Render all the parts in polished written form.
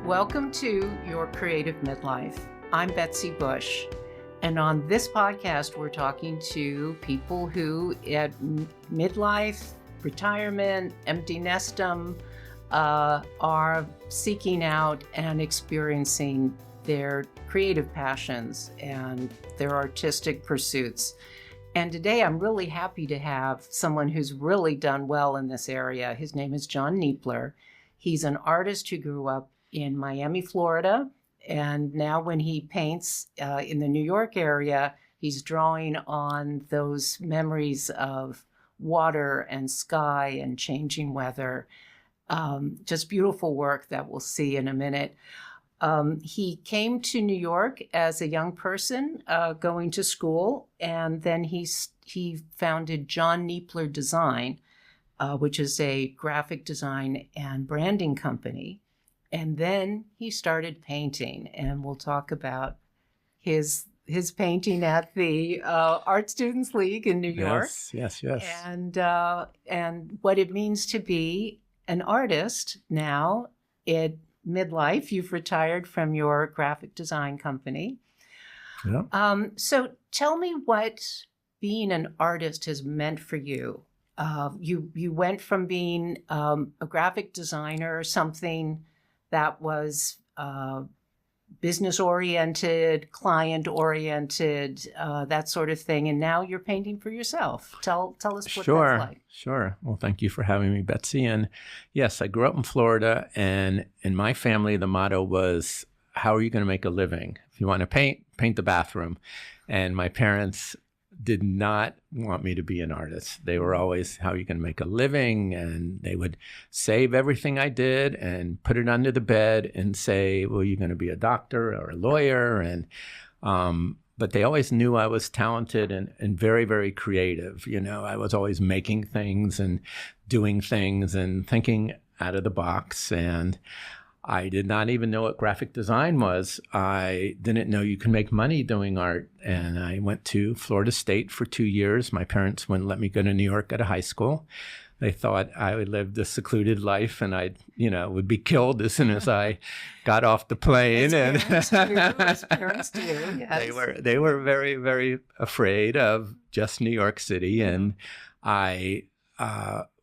Welcome to Your Creative Midlife. I'm Betsy Bush, and on this podcast, we're talking to people who at midlife, retirement, empty nestum, are seeking out and experiencing their creative passions and their artistic pursuits. And today I'm really happy to have someone who's really done well in this area. His name is John Kneapler. He's an artist who grew up in Miami, Florida, and now when he paints in the New York area, he's drawing on those memories of water and sky and changing weather. Just beautiful work that we'll see in a minute. He came to New York as a young person, going to school, and then he founded John Kneapler Design, which is a graphic design and branding company. And then he started painting, and we'll talk about his painting at the Art Students League in New York. Yes. And what it means to be an artist now at midlife. You've retired from your graphic design company. Yeah. So tell me what being an artist has meant for you. You went from being a graphic designer, something that was business-oriented, client-oriented, that sort of thing, and now you're painting for yourself. Tell us what that's like. Sure. Well, thank you for having me, Betsy. And yes, I grew up in Florida, and in my family, the motto was, how are you going to make a living? If you want to paint the bathroom. And my parents did not want me to be an artist. They were always, how are you going to make a living? And they would save everything I did and put it under the bed and say, well, you're going to be a doctor or a lawyer. And but they always knew I was talented and very, very creative. You know, I was always making things and doing things and thinking out of the box. And I did not even know what graphic design was. I didn't know you can make money doing art. And I went to Florida State for 2 years. My parents wouldn't let me go to New York at a high school. They thought I would live this secluded life and I, would be killed as soon as I got off the plane. As parents do, yes. They were very, very afraid of just New York City. And I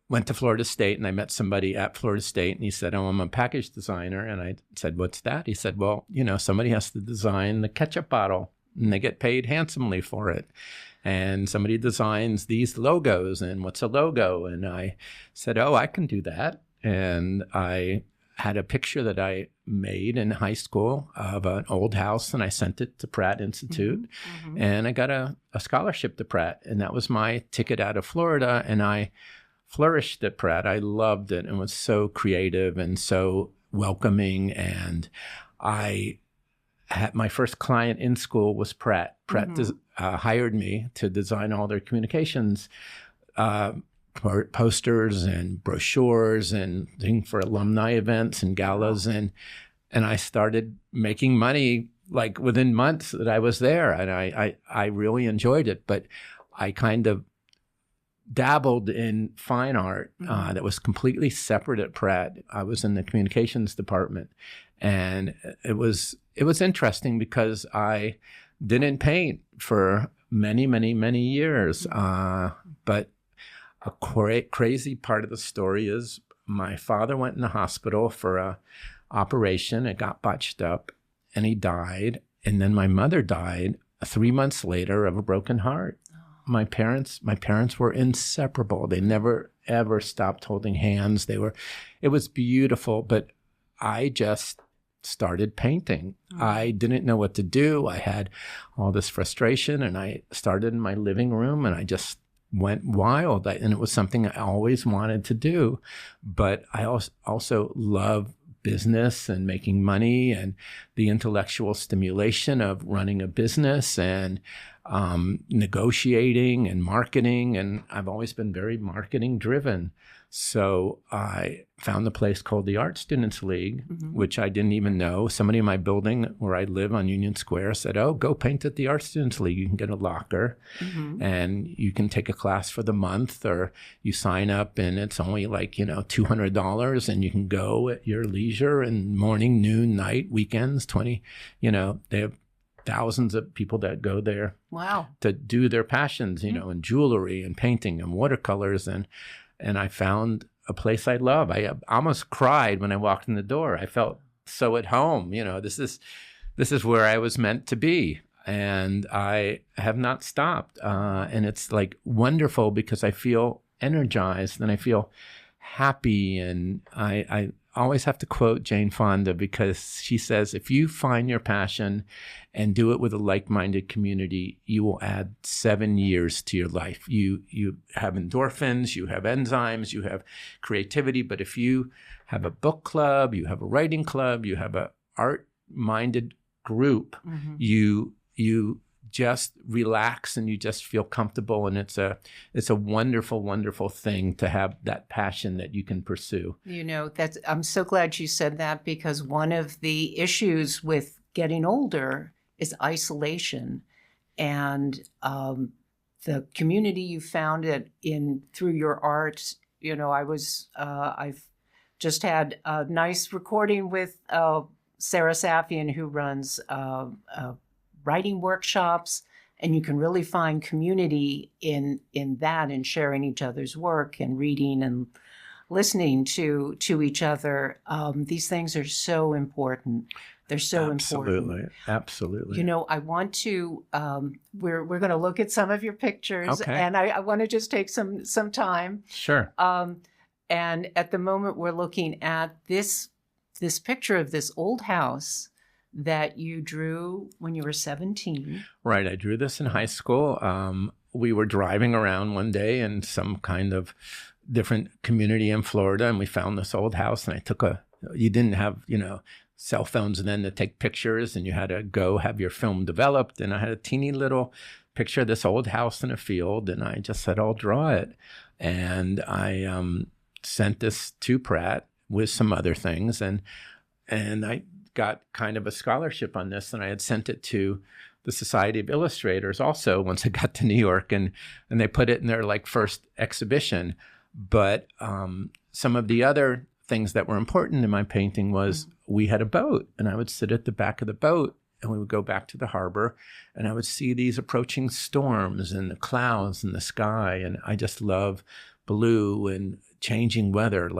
went to Florida State and I met somebody at Florida State and he said, oh, I'm a package designer. And I said, what's that? He said, well, somebody has to design the ketchup bottle and they get paid handsomely for it. And somebody designs these logos and what's a logo? And I said, oh, I can do that. And I had a picture that I made in high school of an old house and I sent it to Pratt Institute and I got a scholarship to Pratt. And that was my ticket out of Florida. And I flourished at Pratt. I loved it and was so creative and so welcoming. And I had my first client in school was Pratt. Pratt hired me to design all their communications posters and brochures and things for alumni events and galas. And I started making money like within months that I was there. And I really enjoyed it. But I kind of dabbled in fine art that was completely separate at Pratt. I was in the communications department, and it was interesting because I didn't paint for many, many, many years. But a crazy part of the story is my father went in the hospital for a operation. It got botched up, and he died. And then my mother died 3 months later of a broken heart. My parents were inseparable. They never, ever stopped holding hands. It was beautiful, but I just started painting. I didn't know what to do. I had all this frustration and I started in my living room and I just went wild. And it was something I always wanted to do, but I also love business and making money and the intellectual stimulation of running a business and negotiating and marketing. And I've always been very marketing driven. So I found a place called the Art Students League, which I didn't even know. Somebody in my building where I live on Union Square said, oh, go paint at the Art Students League. You can get a locker and you can take a class for the month, or you sign up and it's only like, $200 and you can go at your leisure, and morning, noon, night, weekends, they have thousands of people that go there. Wow. To do their passions, in jewelry and painting and watercolors. And I found a place I love. I almost cried when I walked in the door. I felt so at home. This is where I was meant to be. And I have not stopped. And it's like wonderful because I feel energized and I feel happy. And I always have to quote Jane Fonda, because she says, if you find your passion and do it with a like-minded community, you will add 7 years to your life. You have endorphins, you have enzymes, you have creativity. But if you have a book club, you have a writing club, you have a art-minded group, you just relax and you just feel comfortable, and it's a wonderful, wonderful thing to have that passion that you can pursue. I'm so glad you said that, because one of the issues with getting older is isolation, and the community you found it in through your art. I've just had a nice recording with Sarah Safian, who runs writing workshops, and you can really find community in that, and sharing each other's work and reading and listening to each other. These things are so important. They're so important. Absolutely. I want to, we're going to look at some of your pictures, okay. And I want to just take some time. Sure. And at the moment we're looking at this picture of this old house that you drew when you were 17. Right. I drew this in high school. We were driving around one day in some kind of different community in Florida, and we found this old house, and you didn't have, cell phones then to take pictures, and you had to go have your film developed. And I had a teeny little picture of this old house in a field, and I just said, I'll draw it. And I sent this to Pratt with some other things, and I got kind of a scholarship on this, and I had sent it to the Society of Illustrators also once I got to New York, and they put it in their first exhibition. But some of the other things that were important in my painting was we had a boat, and I would sit at the back of the boat, and we would go back to the harbor, and I would see these approaching storms and the clouds in the sky. And I just love blue and changing weather,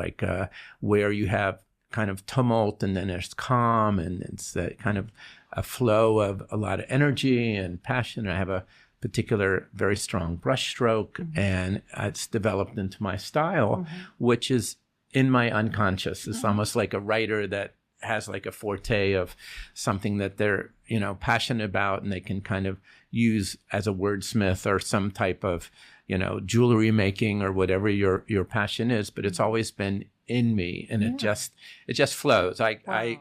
where you have kind of tumult and then there's calm, and it's kind of a flow of a lot of energy and passion. I have a particular very strong brush stroke, and it's developed into my style, which is in my unconscious. It's almost like a writer that has a forte of something that they're passionate about, and they can kind of use as a wordsmith or some type of jewelry making or whatever your passion is. But it's always been in me, and it just flows. I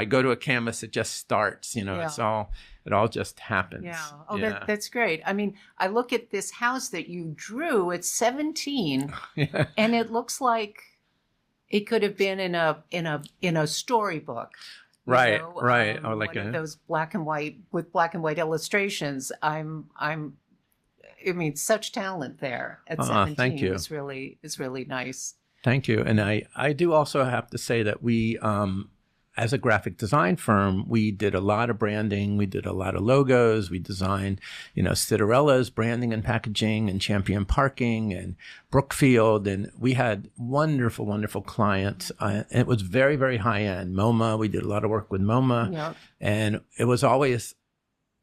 go to a canvas, it just starts. It all just happens. Yeah. Oh, yeah. That's great. I mean, I look at this house that you drew at 17, and it looks like it could have been in a storybook. Right. Or one of those black and white illustrations. Such talent there at 17. Thank you. It's really nice. Thank you. And I do also have to say that we, as a graphic design firm, we did a lot of branding. We did a lot of logos. We designed, Citarella's branding and packaging, and Champion Parking and Brookfield. And we had wonderful, wonderful clients. It was very, very high end. MoMA, we did a lot of work with MoMA. Yep. And it was always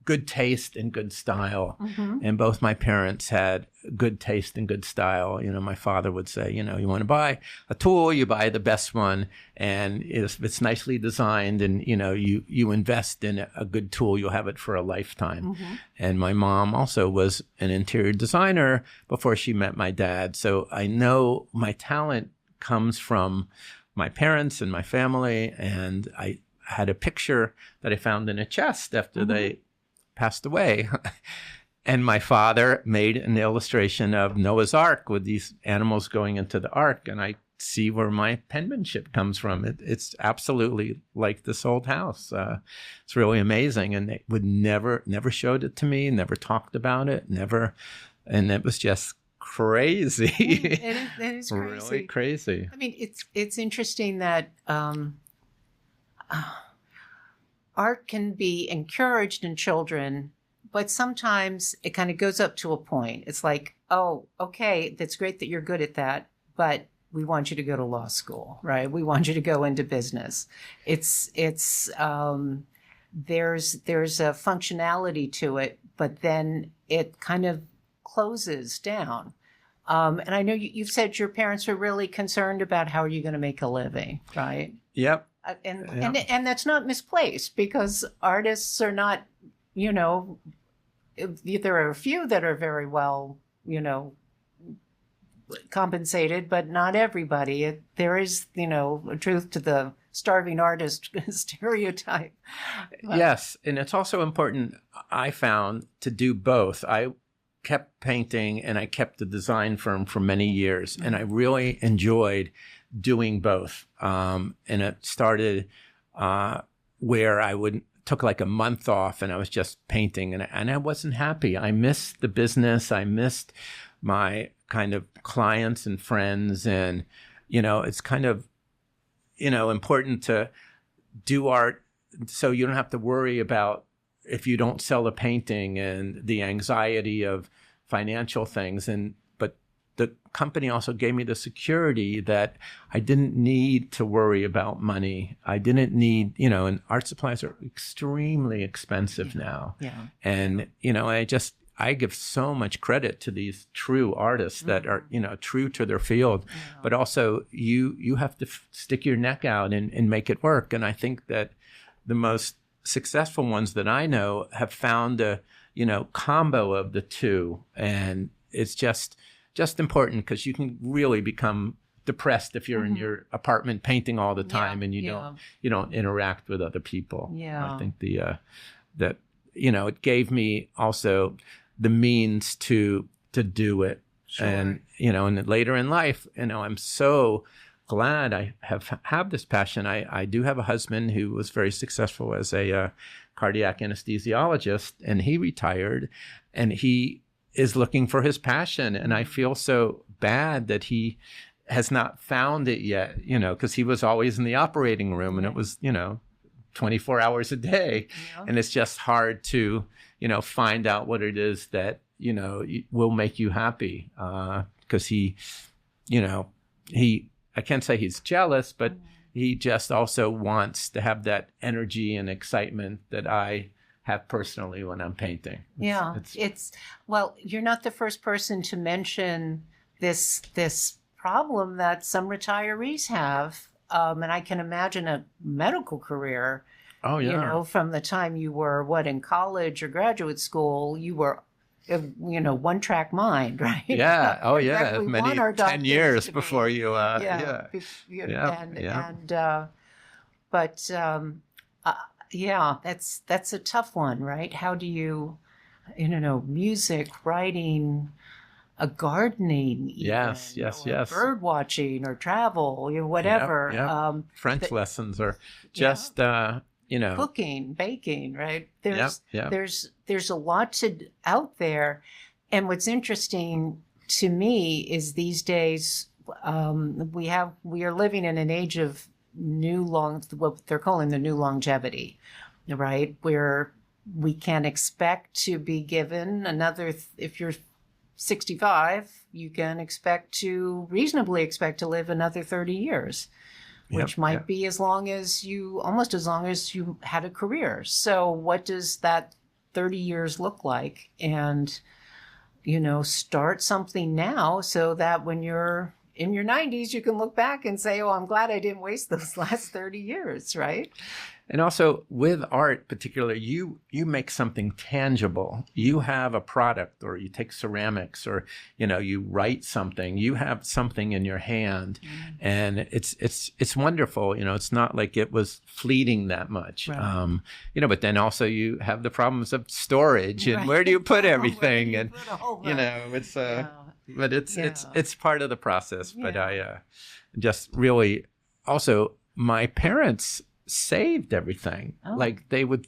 good taste and good style. And both my parents had good taste and good style. My father would say, you want to buy a tool, you buy the best one. And if it's nicely designed and, you invest in a good tool, you'll have it for a lifetime. And my mom also was an interior designer before she met my dad. So I know my talent comes from my parents and my family. And I had a picture that I found in a chest after they passed away. And my father made an illustration of Noah's Ark with these animals going into the ark. And I see where my penmanship comes from. It's absolutely like this old house. It's really amazing. And they would never showed it to me, never talked about it, never. And it was just crazy. It is crazy. Really crazy. I mean, it's interesting that art can be encouraged in children, but sometimes it kind of goes up to a point. It's like, oh, okay, that's great that you're good at that, but we want you to go to law school, right? We want you to go into business. There's a functionality to it, but then it kind of closes down. And I know you've said your parents are really concerned about how are you going to make a living, right? Yep. And that's not misplaced, because artists are not, there are a few that are very well, compensated, but not everybody. There is, a truth to the starving artist stereotype. Yes. And it's also important, I found, to do both. I kept painting and I kept the design firm for many years. And I really enjoyed doing both. And it started where I took like a month off and I was just painting and I wasn't happy. I missed the business. I missed my kind of clients and friends. And, it's kind of, important to do art so you don't have to worry about if you don't sell a painting and the anxiety of financial things. But the company also gave me the security that I didn't need to worry about money. I didn't need, and art supplies are extremely expensive now. Yeah. And, I give so much credit to these true artists that are, true to their field, but also you have to stick your neck out and make it work. And I think that the most successful ones that I know have found a, combo of the two. And it's just important because you can really become depressed if you're in your apartment painting all the time and you don't interact with other people. Yeah. I think that it gave me also the means to do it. Sure. And, and later in life, I'm so glad I have this passion. I do have a husband who was very successful as a cardiac anesthesiologist, and he retired, and he is looking for his passion. And I feel so bad that he has not found it yet, because he was always in the operating room and it was, 24 hours a day. Yeah. And it's just hard to, find out what it is that, will make you happy. Because he, I can't say he's jealous, but he just also wants to have that energy and excitement that I have personally when I'm painting. Well, you're not the first person to mention this problem that some retirees have. And I can imagine a medical career. Oh, yeah. From the time you were, in college or graduate school, you were, one track mind, right? Yeah. Oh, yeah. Many 10 years before you. That's a tough one, right? How do you, music, writing, gardening, even, yes, bird watching or travel, whatever. Yep. French lessons are just, cooking, baking, right? There's a lot out there. And what's interesting to me is these days, we are living in an age of what they're calling the new longevity, right? Where we can expect to be given another, if you're 65, you can reasonably expect to live another 30 years, which might be almost as long as you had a career. So what does that 30 years look like? And, start something now so that when you're in your 90s, you can look back and say, oh, I'm glad I didn't waste those last 30 years, right? And also with art, particularly, you make something tangible. You have a product, or you take ceramics, or you write something. You have something in your hand, and it's wonderful. It's not like it was fleeting that much. Right. But then also you have the problems of storage and where do you put everything, You and put all it's Yeah. but it's Yeah. it's part of the process. But Yeah. I just really also my parents saved everything. Oh. Like they would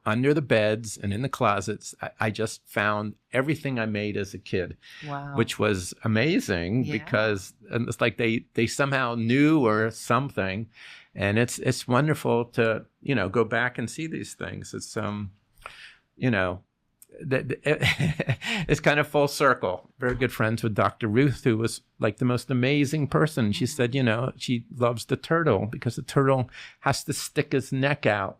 under the beds and in the closets. I just found everything I made as a kid, Wow. which was amazing Yeah. because it's like they somehow knew or something, and it's wonderful to go back and see these things. It's it's kind of full circle. Very good friends with Dr. Ruth, who was like the most amazing person. She said, she loves the turtle because the turtle has to stick his neck out,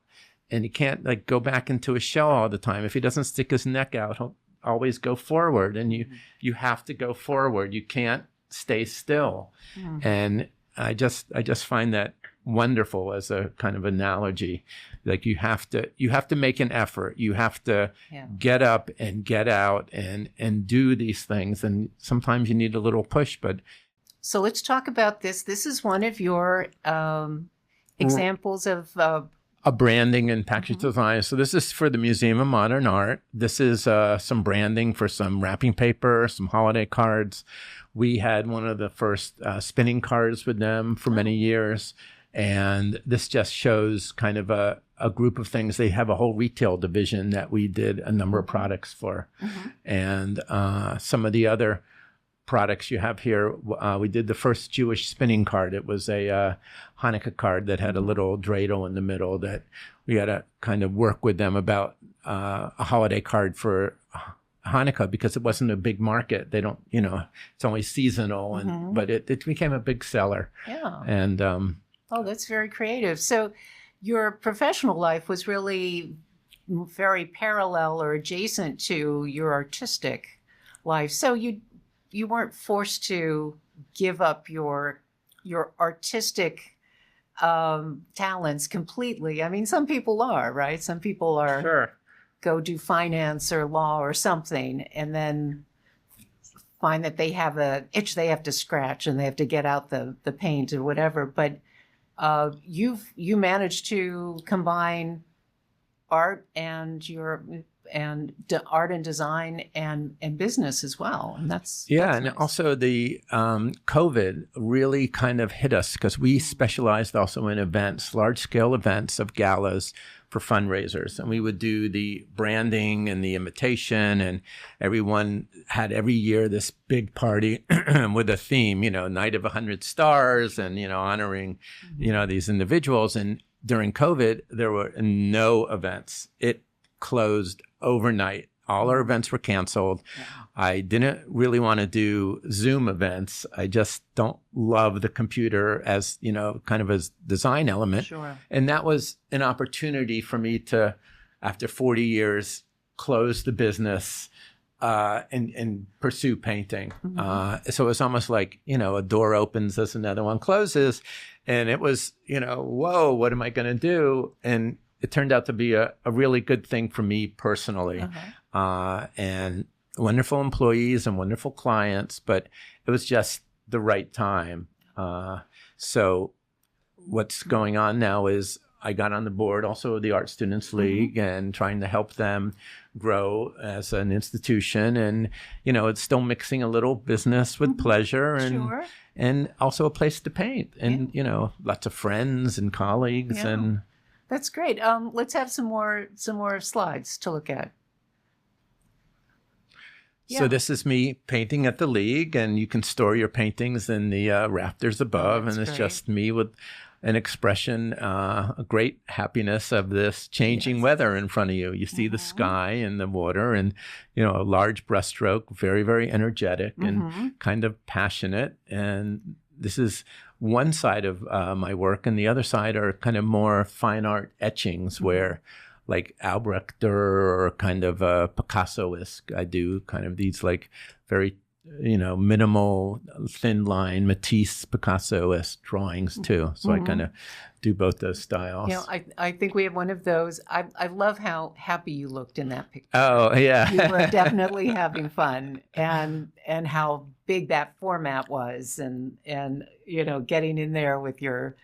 and he can't like go back into his shell all the time. If he doesn't stick his neck out, he'll always go forward, and you have to go forward. You can't stay still. And I just find that wonderful as a kind of analogy. Like you have to make an effort. You have to get up and get out and do these things. And sometimes you need a little push, but. So let's talk about this. This is one of your examples of a branding and package design. So this is for the Museum of Modern Art. This is some branding for some wrapping paper, some holiday cards. We had one of the first spinning cards with them for many years. And this just shows kind of a group of things. They have a whole retail division that we did a number of products for. And some of the other products you have here, we did the first Jewish spinning card. It was a Hanukkah card that had a little dreidel in the middle that we had to kind of work with them about a holiday card for Hanukkah because it wasn't a big market. They don't, it's only seasonal, but it became a big seller. Yeah. And oh, that's very creative. So your professional life was really very parallel or adjacent to your artistic life. So you weren't forced to give up your artistic talents completely. I mean, some people are, right? Some people are sure. Go do finance or law or something, and then find that they have an itch they have to scratch and they have to get out the paint or whatever. But you managed to combine art and art and design and business as well, and that's and nice. Also the COVID really kind of hit us because we specialized also in events, large scale events of galas for fundraisers, and we would do the branding and the invitation, and everyone had every year this big party with a theme, Night of 100 Stars, and honoring these individuals. And during COVID there were no events. It closed overnight. All our events were canceled. Yeah. I didn't really want to do Zoom events. I just don't love the computer as, kind of as design element. Sure. And that was an opportunity for me to, after 40 years, close the business and pursue painting. So it was almost like, a door opens as another one closes. And it was, whoa, what am I going to do? And it turned out to be a really good thing for me personally. And wonderful employees and wonderful clients, but it was just the right time. So what's going on now is I got on the board also of the Art Students League and trying to help them grow as an institution. And, it's still mixing a little business with pleasure and also a place to paint and, lots of friends and colleagues and that's great. Let's have some more slides to look at. Yeah. So this is me painting at the League, and you can store your paintings in the rafters above, and it's great. Just me with an expression, a great happiness of this changing weather in front of you. You see the sky and the water, and a large brushstroke, very, very energetic and kind of passionate. And this is one side of my work, and the other side are kind of more fine art etchings where like Albrecht or kind of Picasso-esque. I do kind of these like very minimal, thin line, Matisse, Picasso-esque drawings too. So I kind of do both those styles. I think we have one of those. I love how happy you looked in that picture. Oh, yeah. You were definitely having fun, and how big that format was, and getting in there with your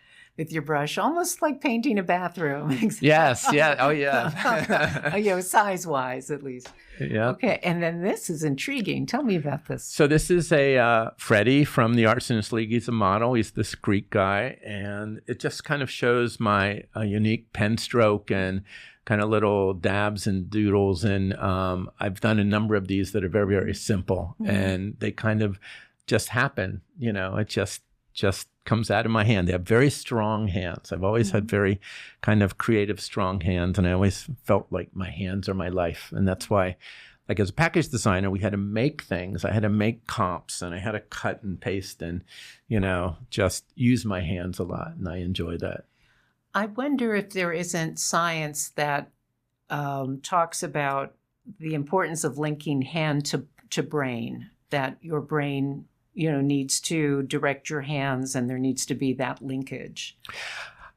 brush, almost like painting a bathroom. Yes, yeah, oh yeah. Size-wise at least. Yeah. Okay, and then this is intriguing. Tell me about this. So this is a Freddie from the Arts League. He's a model. He's this Greek guy, and it just kind of shows my unique pen stroke and kind of little dabs and doodles. And I've done a number of these that are very, very simple, and they kind of just happen. It just comes out of my hand. They have very strong hands. I've always had very kind of creative, strong hands, and I always felt like my hands are my life. And that's why, like as a package designer, we had to make things. I had to make comps, and I had to cut and paste and, just use my hands a lot, and I enjoy that. I wonder if there isn't science that talks about the importance of linking hand to brain, that your brain needs to direct your hands, and there needs to be that linkage.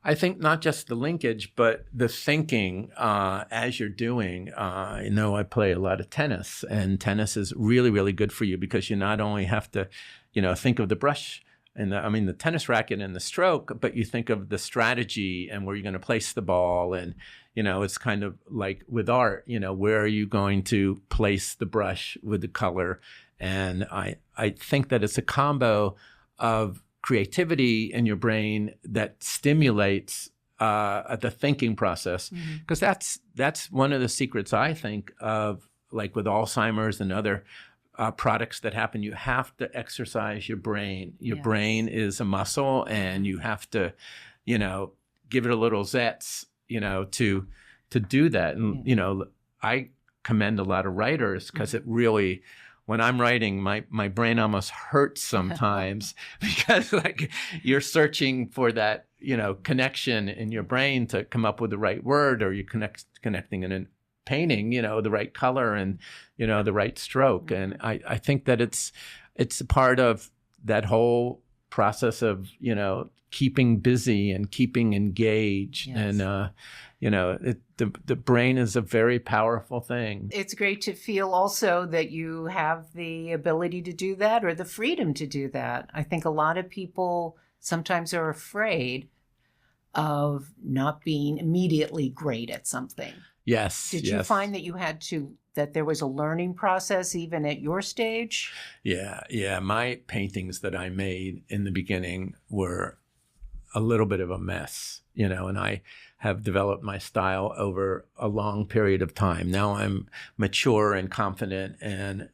I think not just the linkage, but the thinking as you're doing. I play a lot of tennis, and tennis is really, really good for you because you not only have to, think of the brush and the tennis racket and the stroke, but you think of the strategy and where you're going to place the ball. And, it's kind of like with art, where are you going to place the brush with the color? And I think that it's a combo of creativity in your brain that stimulates the thinking process, because that's one of the secrets, I think, of like with Alzheimer's and other products that happen. You have to exercise your brain. Your brain is a muscle, and you have to, give it a little zets, to do that. And I commend a lot of writers because it really. When I'm writing, my brain almost hurts sometimes because like you're searching for that, connection in your brain to come up with the right word, or you're connecting in a painting, the right color and, the right stroke. And I think that it's a part of that whole process of, keeping busy and keeping engaged. Yes. And, the brain is a very powerful thing. It's great to feel also that you have the ability to do that, or the freedom to do that. I think a lot of people sometimes are afraid of not being immediately great at something. Yes. Did you find that that there was a learning process even at your stage? Yeah. My paintings that I made in the beginning were a little bit of a mess, and I have developed my style over a long period of time. Now I'm mature and confident and,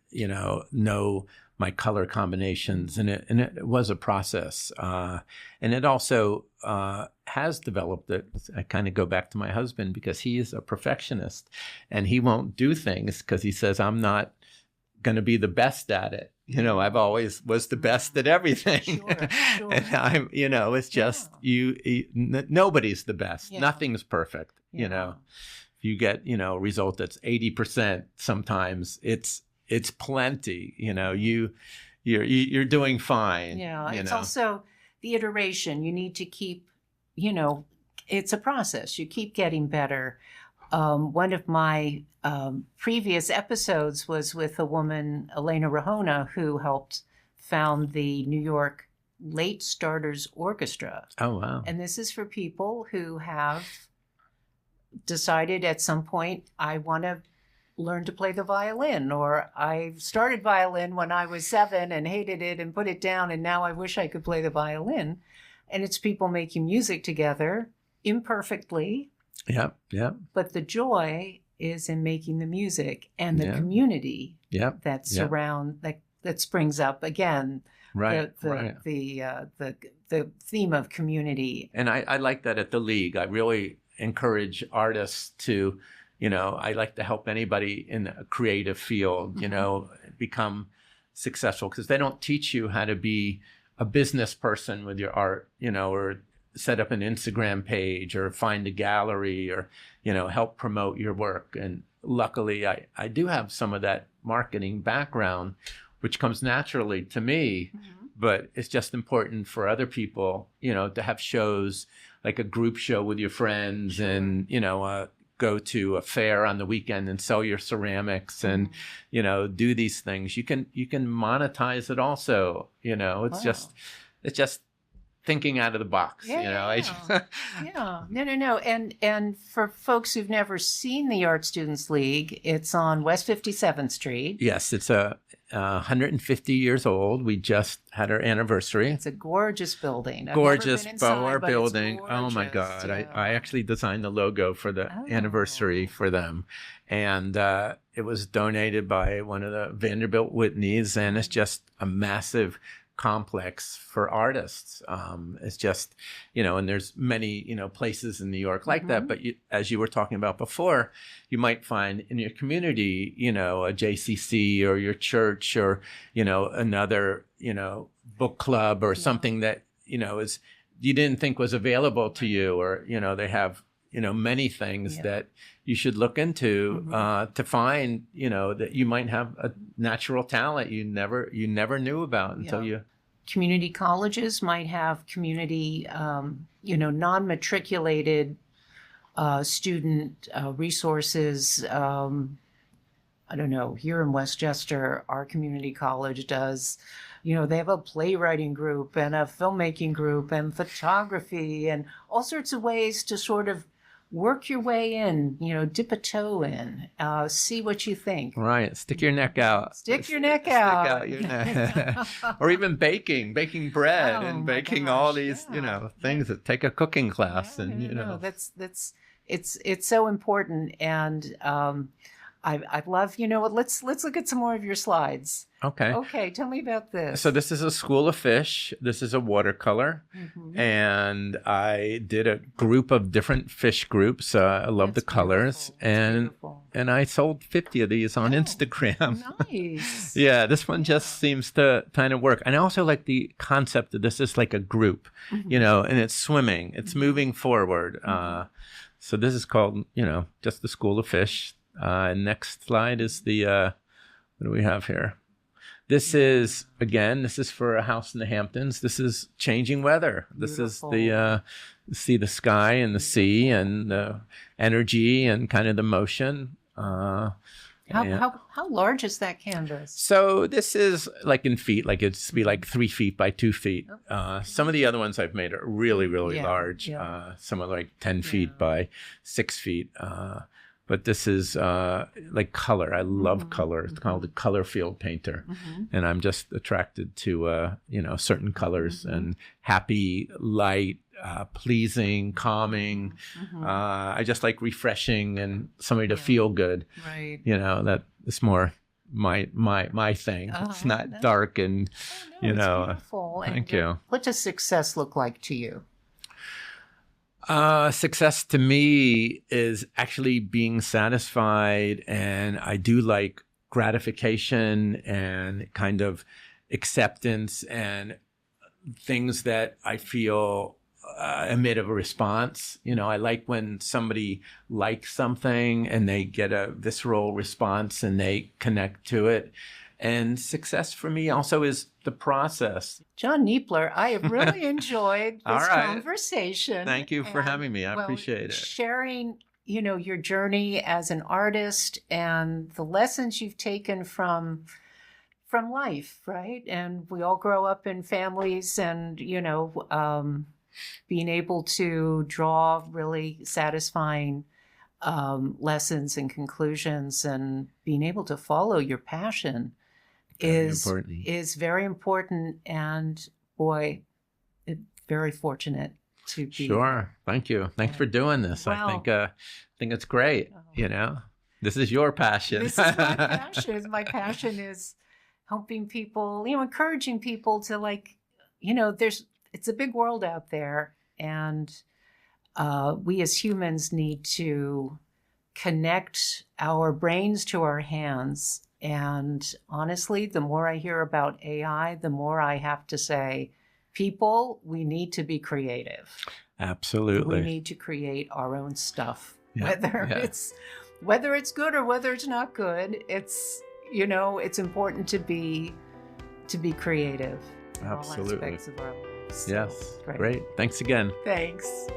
know my color combinations. And it was a process. And it also has developed it. I kind of go back to my husband because he is a perfectionist, and he won't do things because he says, I'm not going to be the best at it. I've always was the best at everything. Sure. And I'm, it's just nobody's the best. Yeah. Nothing's perfect. If you get, a result that's 80%, sometimes it's plenty. You're doing fine. Yeah. It's also the iteration. You need to keep, it's a process. You keep getting better. One of my previous episodes was with a woman, Elena Rahona, who helped found the New York Late Starters Orchestra. Oh, wow. And this is for people who have decided at some point, I want to learn to play the violin, or I started violin when I was 7 and hated it and put it down, and now I wish I could play the violin. And it's people making music together imperfectly. Yep. But the joy is in making the music and the community that that springs up again. Right. The theme of community. And I like that at the League. I really encourage artists to, I like to help anybody in a creative field, become successful, because they don't teach you how to be a business person with your art, or set up an Instagram page or find a gallery or, help promote your work. And luckily I do have some of that marketing background, which comes naturally to me, but it's just important for other people, to have shows like a group show with your friends and, go to a fair on the weekend and sell your ceramics and, do these things. You can monetize it also, it's just thinking out of the box, Yeah. No. And for folks who've never seen the Art Students League, it's on West 57th Street. Yes, it's 150 years old. We just had our anniversary. It's a gorgeous building. Gorgeous building. Oh my God. Yeah. I actually designed the logo for the anniversary for them. And it was donated by one of the Vanderbilt Whitneys. And it's just a massive complex for artists. It's just, and there's many, places in New York like that. But as you were talking about before, you might find in your community, a JCC or your church or, another, book club or something that, is you didn't think was available to you, or, they have, many things that you should look into to find, that you might have a natural talent you never knew about until you. Community colleges might have community, non-matriculated student resources. I don't know, here in Westchester, our community college does, they have a playwriting group and a filmmaking group and photography and all sorts of ways to sort of work your way in, dip a toe in, see what you think. Right. Stick your neck out. Stick your neck out. Stick out your neck. Or even baking bread and baking all these, things that take a cooking class. It's so important. And I love, let's look at some more of your slides. Okay, tell me about this. So this is a school of fish. This is a watercolor. And I did a group of different fish groups. I love the colors. And I sold 50 of these on Instagram. Nice. Yeah, this one just seems to kind of work. And I also like the concept of this is like a group, and it's swimming. It's moving forward. So this is called, just the school of fish. Next slide is the, what do we have here? This is for a house in the Hamptons. This is changing weather. This is see the sky and the sea and the energy and kind of the motion. How large is that canvas? So this is like in feet, like it's be like 3 feet by 2 feet. Some of the other ones I've made are really, really large. Some are like 10 feet by 6 feet. But this is like color. I love color. It's called a color field painter. And I'm just attracted to, certain colors and happy, light, pleasing, calming. I just like refreshing and somebody to feel good. Right. That is more my thing. It's not dark and, it's beautiful. Thank you. What does success look like to you? Success to me is actually being satisfied, and I do like gratification and kind of acceptance and things that I feel emit a response. I like when somebody likes something and they get a visceral response and they connect to it. And success for me also is the process. John Kneapler, I have really enjoyed this conversation. Thank you for having me. I appreciate it. Sharing, your journey as an artist and the lessons you've taken from life, right? And we all grow up in families and, being able to draw really satisfying lessons and conclusions and being able to follow your passion is very important, and boy, very fortunate to be. Sure. Thank you. Thanks for doing this. I think it's great. This is your passion. This is my passion. My passion is helping people, encouraging people to it's a big world out there, and we as humans need to connect our brains to our hands. And honestly, the more I hear about AI, the more I have to say, people, we need to be creative. Absolutely. We need to create our own stuff, whether it's good or whether it's not good. It's, it's important to be to be creative in all Absolutely. aspects of our lives. So, Yes. Great. Thanks again. Thanks.